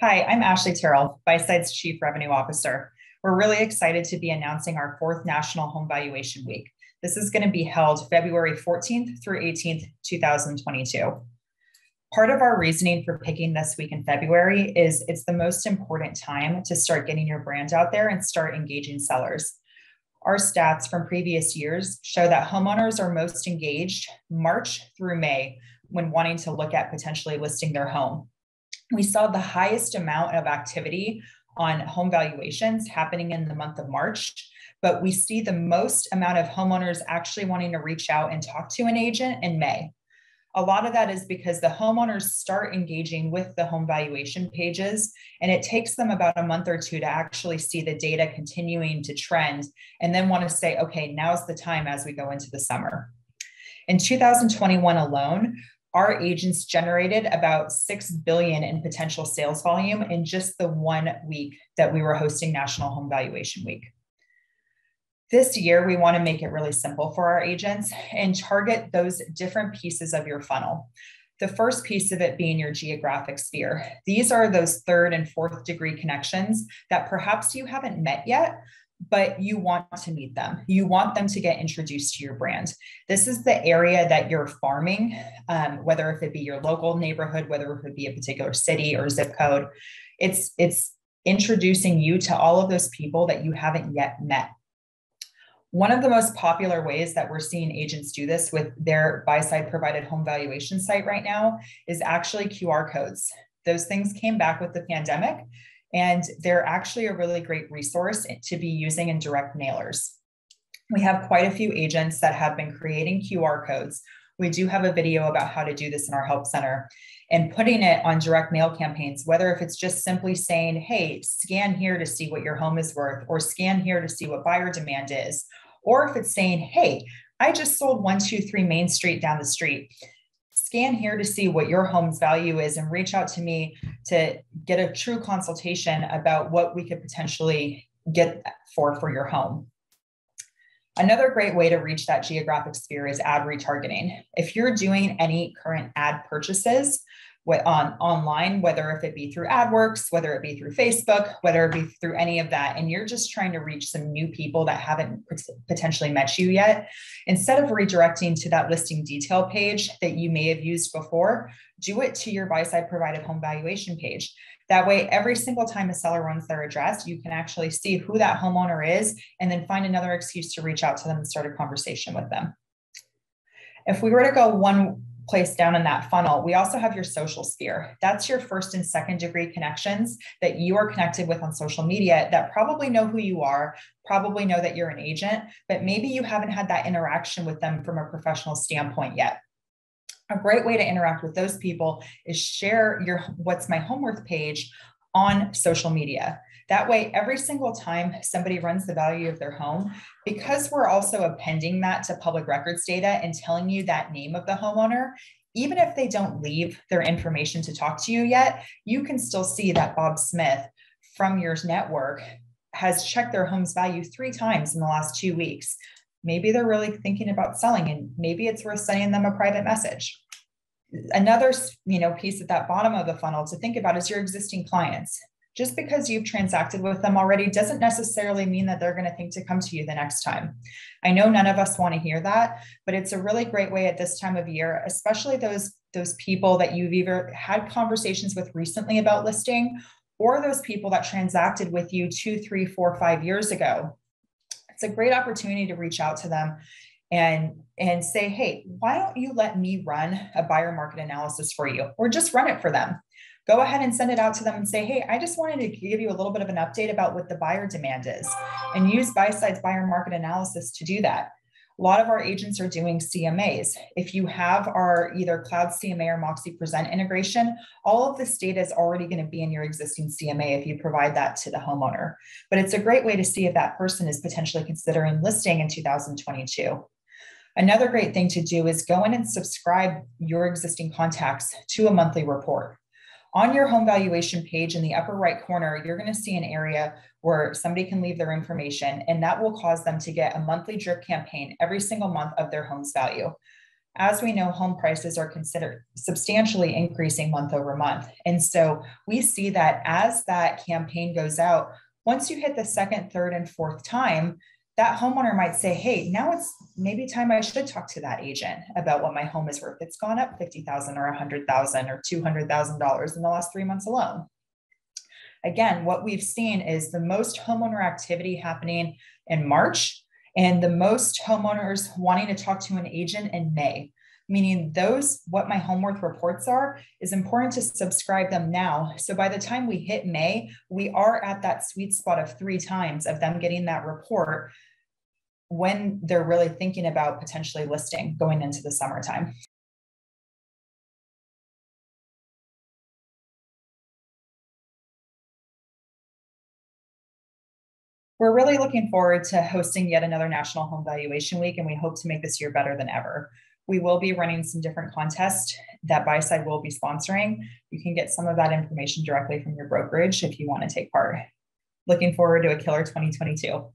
Hi, I'm Ashley Terrell, Buyside's Chief Revenue Officer. We're really excited to be announcing our fourth National Home Valuation Week. This is going to be held February 14th through 18th, 2022. Part of our reasoning for picking this week in February is it's the most important time to start getting your brand out there and start engaging sellers. Our stats from previous years show that homeowners are most engaged March through May when wanting to look at potentially listing their home. We saw the highest amount of activity on home valuations happening in the month of March, but we see the most amount of homeowners actually wanting to reach out and talk to an agent in May. A lot of that is because the homeowners start engaging with the home valuation pages, and it takes them about a month or two to actually see the data continuing to trend and then want to say, okay, now's the time as we go into the summer. In 2021 alone, our agents generated about $6 billion in potential sales volume in just the 1 week that we were hosting National Home Valuation Week. This year, we want to make it really simple for our agents and target those different pieces of your funnel. The first piece of it being your geographic sphere. These are those third and fourth degree connections that perhaps you haven't met yet, but you want to meet them. You want them to get introduced to your brand. This is the area that you're farming, whether if it be your local neighborhood, whether it be a particular city or zip code. It's introducing you to all of those people that you haven't yet met. One of the most popular ways that we're seeing agents do this with their Buyside provided home valuation site right now is actually QR codes. Those things came back with the pandemic, and they're actually a really great resource to be using in direct mailers. We have quite a few agents that have been creating QR codes. We do have a video about how to do this in our help center and putting it on direct mail campaigns, whether if it's just simply saying, hey, scan here to see what your home is worth, or scan here to see what buyer demand is, or if it's saying, hey, I just sold 123 Main Street down the street. Scan here to see what your home's value is and reach out to me to get a true consultation about what we could potentially get for your home. Another great way to reach that geographic sphere is ad retargeting. If you're doing any current ad purchases online, whether if it be through AdWorks, whether it be through Facebook, whether it be through any of that, and you're just trying to reach some new people that haven't potentially met you yet, instead of redirecting to that listing detail page that you may have used before, do it to your Buyside provided home valuation page. That way, every single time a seller runs their address, you can actually see who that homeowner is and then find another excuse to reach out to them and start a conversation with them. If we were to go one place down in that funnel, we also have your social sphere. That's your first and second degree connections that you are connected with on social media that probably know who you are, probably know that you're an agent, but maybe you haven't had that interaction with them from a professional standpoint yet. A great way to interact with those people is share your What's My Home Worth page on social media. That way, every single time somebody runs the value of their home, because we're also appending that to public records data and telling you that name of the homeowner, even if they don't leave their information to talk to you yet, you can still see that Bob Smith from your network has checked their home's value 3 times in the last 2 weeks. Maybe they're really thinking about selling, and maybe it's worth sending them a private message. Another piece at that bottom of the funnel to think about is your existing clients. Just because you've transacted with them already doesn't necessarily mean that they're going to think to come to you the next time. I know none of us want to hear that, but it's a really great way at this time of year, especially those people that you've either had conversations with recently about listing, or those people that transacted with you 2, 3, 4, 5 years ago. It's a great opportunity to reach out to them and say, hey, why don't you let me run a buyer market analysis for you, or just run it for them. Go ahead and send it out to them and say, hey, I just wanted to give you a little bit of an update about what the buyer demand is, and use Buyside's buyer market analysis to do that. A lot of our agents are doing CMAs. If you have our either Cloud CMA or Moxie Present integration, all of this data is already going to be in your existing CMA if you provide that to the homeowner. But it's a great way to see if that person is potentially considering listing in 2022. Another great thing to do is go in and subscribe your existing contacts to a monthly report. On your home valuation page in the upper right corner, you're going to see an area where somebody can leave their information, and that will cause them to get a monthly drip campaign every single month of their home's value. As we know, home prices are considered substantially increasing month over month. And so we see that as that campaign goes out, once you hit the second, third, and fourth time, that homeowner might say, hey, now it's maybe time I should talk to that agent about what my home is worth. It's gone up $50,000 or $100,000 or $200,000 in the last 3 months alone. Again, what we've seen is the most homeowner activity happening in March and the most homeowners wanting to talk to an agent in May, meaning those, what my home worth reports are, is important to subscribe them now. So by the time we hit May, we are at that sweet spot of 3 times of them getting that report when they're really thinking about potentially listing going into the summertime. We're really looking forward to hosting yet another National Home Valuation Week, and we hope to make this year better than ever. We will be running some different contests that Buyside will be sponsoring. You can get some of that information directly from your brokerage if you want to take part. Looking forward to a killer 2022.